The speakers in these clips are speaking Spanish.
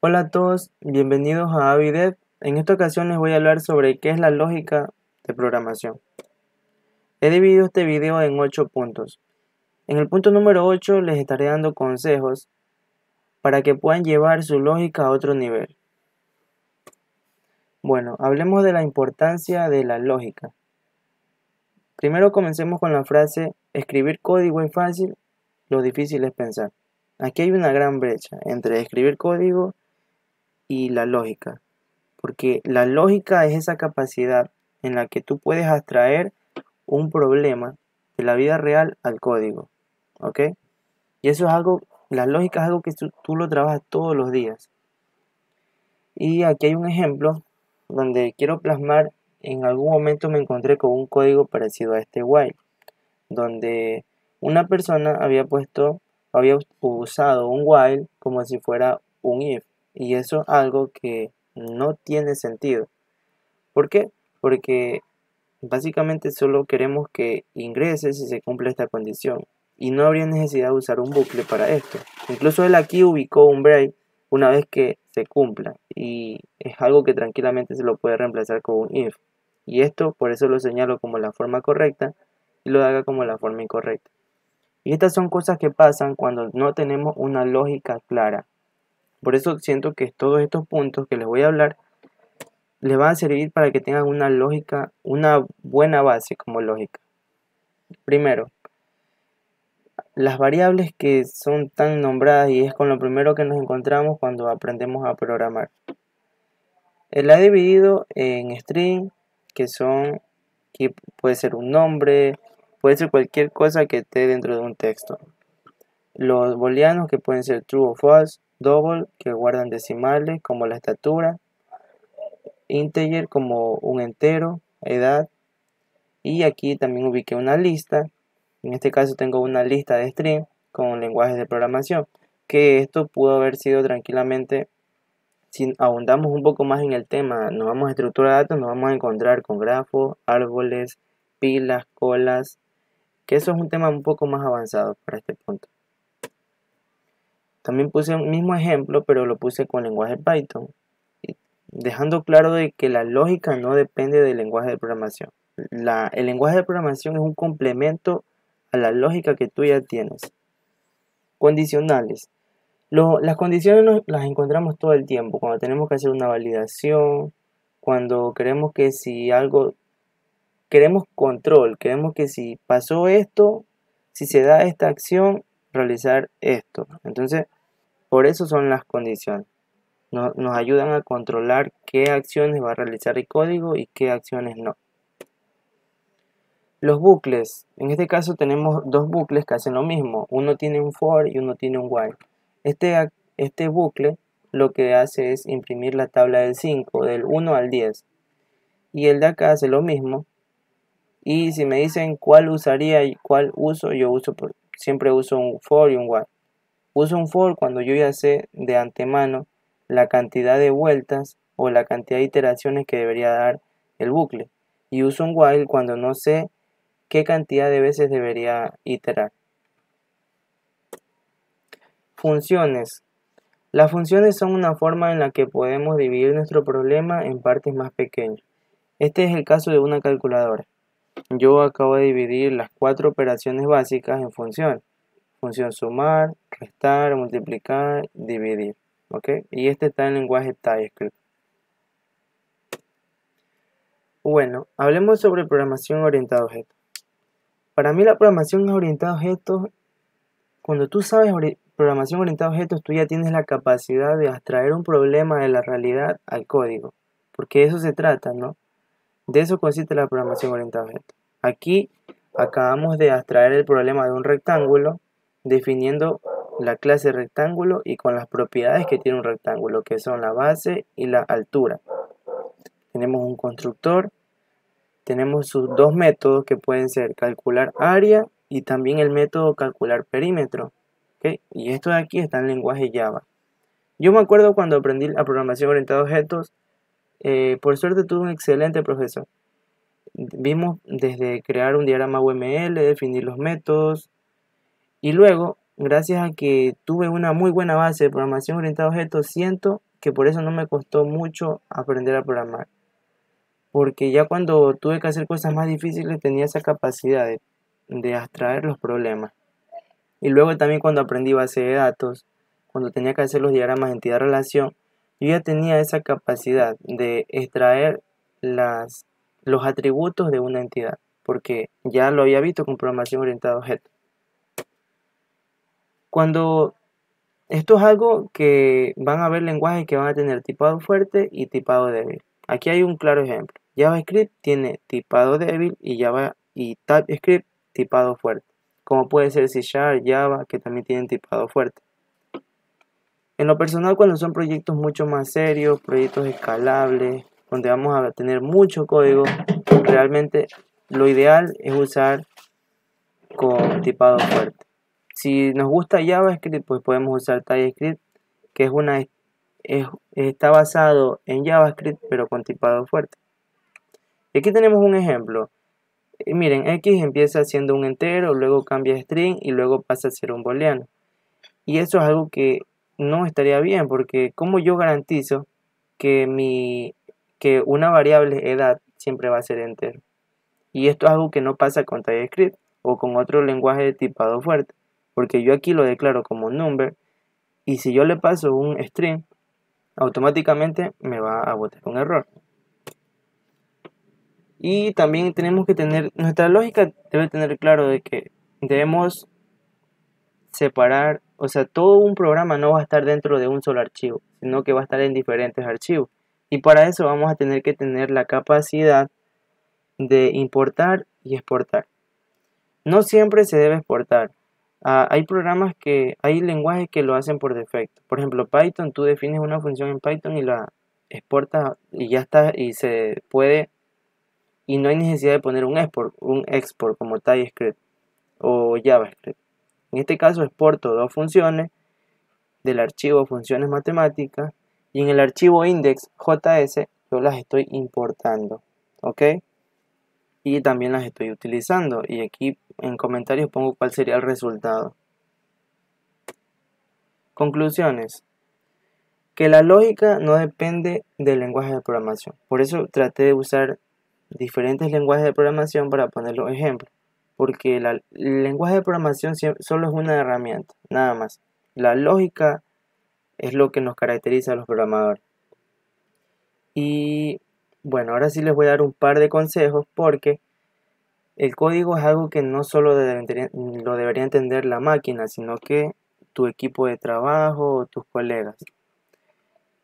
Hola a todos, bienvenidos a Avidev. En esta ocasión les voy a hablar sobre qué es la lógica de programación. He dividido este video en 8 puntos. En el punto número 8 les estaré dando consejos para que puedan llevar su lógica a otro nivel. Bueno, hablemos de la importancia de la lógica. Primero comencemos con la frase: escribir código es fácil, lo difícil es pensar. Aquí hay una gran brecha entre escribir código y la lógica, porque la lógica es esa capacidad en la que tú puedes abstraer un problema de la vida real al código, ¿ok? Y eso es algo, la lógica es algo que tú lo trabajas todos los días. Y aquí hay un ejemplo donde quiero plasmar: en algún momento me encontré con un código parecido a este while, donde una persona había usado un while como si fuera un if, y eso es algo que no tiene sentido. ¿Por qué? Porque básicamente solo queremos que ingrese si se cumple esta condición, y no habría necesidad de usar un bucle para esto. Incluso él aquí ubicó un break una vez que se cumpla, y es algo que tranquilamente se lo puede reemplazar con un if. Y esto por eso lo señalo como la forma correcta y lo haga como la forma incorrecta. Y estas son cosas que pasan cuando no tenemos una lógica clara. Por eso siento que todos estos puntos que les voy a hablar les van a servir para que tengan una lógica, una buena base como lógica. Primero, las variables que son tan nombradas, y es con lo primero que nos encontramos cuando aprendemos a programar. La he dividido en string, que puede ser un nombre, puede ser cualquier cosa que esté dentro de un texto. Los booleanos, que pueden ser true o false. Double, que guardan decimales como la estatura. Integer, como un entero, edad. Y aquí también ubiqué una lista. En este caso tengo una lista de string con lenguajes de programación, que esto pudo haber sido tranquilamente, si ahondamos un poco más en el tema, nos vamos a estructura de datos, nos vamos a encontrar con grafos, árboles, pilas, colas, que eso es un tema un poco más avanzado para este punto. También puse un mismo ejemplo, pero lo puse con lenguaje Python, dejando claro de que la lógica no depende del lenguaje de programación. El lenguaje de programación es un complemento a la lógica que tú ya tienes. Condicionales. Las condiciones las encontramos todo el tiempo, cuando tenemos que hacer una validación, cuando queremos que si algo, queremos control, queremos que si pasó esto, si se da esta acción, realizar esto. Entonces, por eso son las condiciones. Nos ayudan a controlar qué acciones va a realizar el código y qué acciones no. Los bucles. En este caso tenemos dos bucles que hacen lo mismo. Uno tiene un for y uno tiene un while. Este bucle lo que hace es imprimir la tabla del 5, del 1 al 10. Y el de acá hace lo mismo. Y si me dicen cuál usaría y cuál uso, siempre uso un for y un while. Uso un for cuando yo ya sé de antemano la cantidad de vueltas o la cantidad de iteraciones que debería dar el bucle. Y uso un while cuando no sé qué cantidad de veces debería iterar. Funciones. Las funciones son una forma en la que podemos dividir nuestro problema en partes más pequeñas. Este es el caso de una calculadora. Yo acabo de dividir las 4 operaciones básicas en funciones. Función sumar, restar, multiplicar, dividir. ¿Ok? Y este está en lenguaje TypeScript. Bueno, hablemos sobre programación orientada a objetos. Para mí la programación orientada a objetos, cuando tú sabes programación orientada a objetos, tú ya tienes la capacidad de abstraer un problema de la realidad al código. Porque de eso se trata, ¿no? De eso consiste la programación orientada a objetos. Aquí acabamos de abstraer el problema de un rectángulo, definiendo la clase rectángulo y con las propiedades que tiene un rectángulo, que son la base y la altura. Tenemos un constructor, tenemos sus dos métodos que pueden ser calcular área y también el método calcular perímetro. ¿Okay? Y esto de aquí está en lenguaje Java. Yo me acuerdo cuando aprendí la programación orientada a objetos, por suerte tuve un excelente profesor. Vimos desde crear un diagrama UML, definir los métodos, y luego, gracias a que tuve una muy buena base de programación orientada a objetos, siento que por eso no me costó mucho aprender a programar, porque ya cuando tuve que hacer cosas más difíciles tenía esa capacidad de abstraer los problemas. Y luego también cuando aprendí base de datos, cuando tenía que hacer los diagramas de entidad-relación, yo ya tenía esa capacidad de extraer los atributos de una entidad, porque ya lo había visto con programación orientada a objetos. Cuando esto es algo que van a ver lenguajes que van a tener tipado fuerte y tipado débil. Aquí hay un claro ejemplo. JavaScript tiene tipado débil y TypeScript tipado fuerte, como puede ser C#, Java, que también tienen tipado fuerte. En lo personal, cuando son proyectos mucho más serios, proyectos escalables, donde vamos a tener mucho código, realmente lo ideal es usar con tipado fuerte. Si nos gusta JavaScript, pues podemos usar TypeScript, que está basado en JavaScript, pero con tipado fuerte. Y aquí tenemos un ejemplo. Miren, X empieza siendo un entero, luego cambia a string y luego pasa a ser un booleano. Y eso es algo que no estaría bien, porque ¿cómo yo garantizo que una variable edad siempre va a ser entero? Y esto es algo que no pasa con TypeScript o con otro lenguaje de tipado fuerte, porque yo aquí lo declaro como number y si yo le paso un string, automáticamente me va a botar un error. Y también tenemos que tener, nuestra lógica debe tener claro de que debemos separar, o sea, todo un programa no va a estar dentro de un solo archivo, sino que va a estar en diferentes archivos. Y para eso vamos a tener que tener la capacidad de importar y exportar. No siempre se debe exportar. Hay lenguajes que lo hacen por defecto. Por ejemplo, Python, tú defines una función en Python y la exportas y ya está, y se puede, y no hay necesidad de poner un export como TypeScript o JavaScript. En este caso exporto dos funciones del archivo funciones matemáticas y en el archivo index.js yo las estoy importando, ¿ok? Y también las estoy utilizando y aquí en comentarios pongo cuál sería el resultado. Conclusiones. Que la lógica no depende del lenguaje de programación. Por eso traté de usar diferentes lenguajes de programación para poner los ejemplos. Porque el lenguaje de programación solo es una herramienta, nada más. La lógica es lo que nos caracteriza a los programadores. Y bueno, ahora sí les voy a dar un par de consejos porque el código es algo que no solo lo debería entender la máquina, sino que tu equipo de trabajo o tus colegas.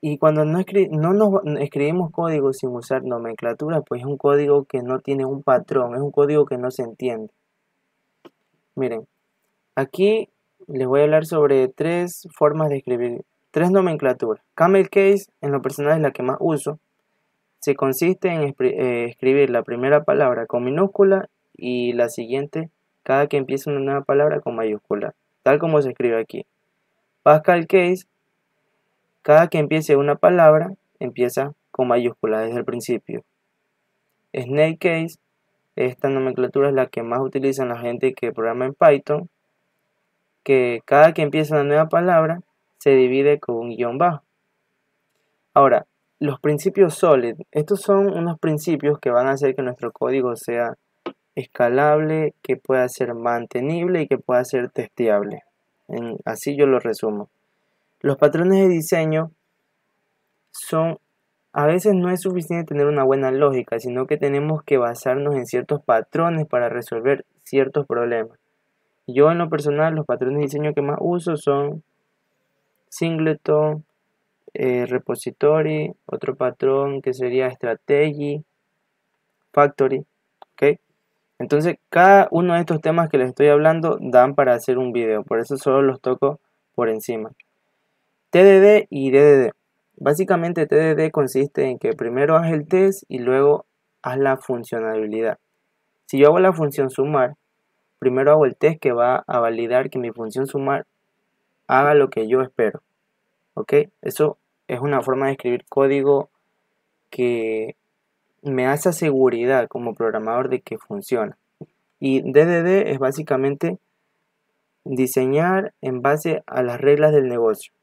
Y cuando no escribimos código sin usar nomenclatura, pues es un código que no tiene un patrón, es un código que no se entiende. Miren, aquí les voy a hablar sobre tres formas de escribir, tres nomenclaturas. Camel case, en lo personal es la que más uso. Se consiste en escribir la primera palabra con minúscula y la siguiente, cada que empiece una nueva palabra con mayúscula, tal como se escribe aquí. Pascal case, cada que empiece una palabra, empieza con mayúscula desde el principio. Snake case, esta nomenclatura es la que más utilizan la gente que programa en Python, que cada que empieza una nueva palabra, se divide con un guión bajo. Ahora, los principios SOLID, estos son unos principios que van a hacer que nuestro código sea escalable, que pueda ser mantenible y que pueda ser testeable. Así yo lo resumo. Los patrones de diseño a veces no es suficiente tener una buena lógica, sino que tenemos que basarnos en ciertos patrones para resolver ciertos problemas. Yo en lo personal, los patrones de diseño que más uso son singleton, repository, otro patrón que sería strategy, factory, ¿ok? Entonces cada uno de estos temas que les estoy hablando dan para hacer un video, por eso solo los toco por encima. TDD y DDD. Básicamente TDD consiste en que primero haz el test y luego haz la funcionalidad. Si yo hago la función sumar, primero hago el test que va a validar que mi función sumar haga lo que yo espero. ¿Ok? Eso es una forma de escribir código que me hace seguridad como programador de que funciona. Y DDD es básicamente diseñar en base a las reglas del negocio.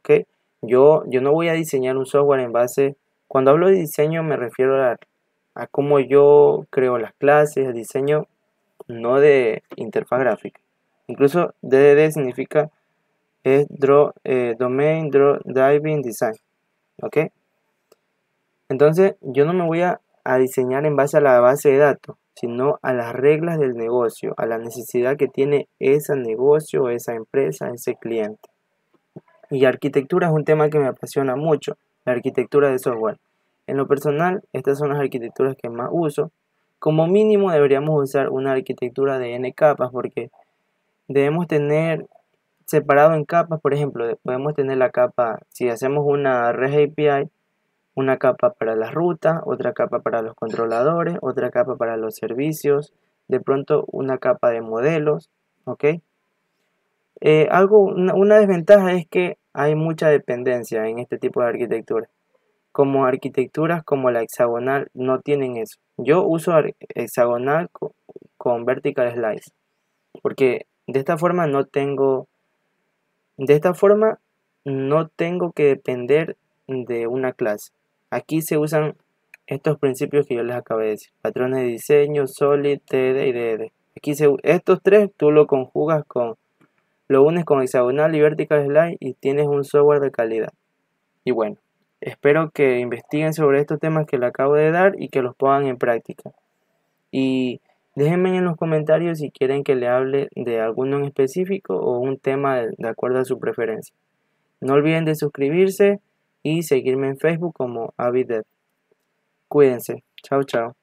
¿Ok? Yo no voy a diseñar un software en base, cuando hablo de diseño me refiero a cómo yo creo las clases, el diseño no de interfaz gráfica. Incluso DDD significa Domain Driving Design, ¿ok? Entonces yo no me voy a diseñar en base a la base de datos, sino a las reglas del negocio, a la necesidad que tiene ese negocio, esa empresa, ese cliente. Y arquitectura es un tema que me apasiona mucho, la arquitectura de software. En lo personal, estas son las arquitecturas que más uso. Como mínimo deberíamos usar una arquitectura de N capas porque debemos tener separado en capas, por ejemplo, podemos tener la capa, si hacemos una REST API, una capa para las rutas, otra capa para los controladores, otra capa para los servicios, de pronto una capa de modelos, ¿ok? Una desventaja es que hay mucha dependencia en este tipo de arquitectura. Como arquitecturas como la hexagonal no tienen eso. Yo uso hexagonal con vertical slice, porque de esta forma no tengo que depender de una clase. Aquí se usan estos principios que yo les acabé de decir: patrones de diseño, solid, TD y DD. Estos tres tú lo unes con hexagonal y vertical slice y tienes un software de calidad. Y bueno, espero que investiguen sobre estos temas que les acabo de dar y que los pongan en práctica. Y déjenme en los comentarios si quieren que le hable de alguno en específico o un tema de acuerdo a su preferencia. No olviden de suscribirse y seguirme en Facebook como AviDev. Cuídense. Chao, chao.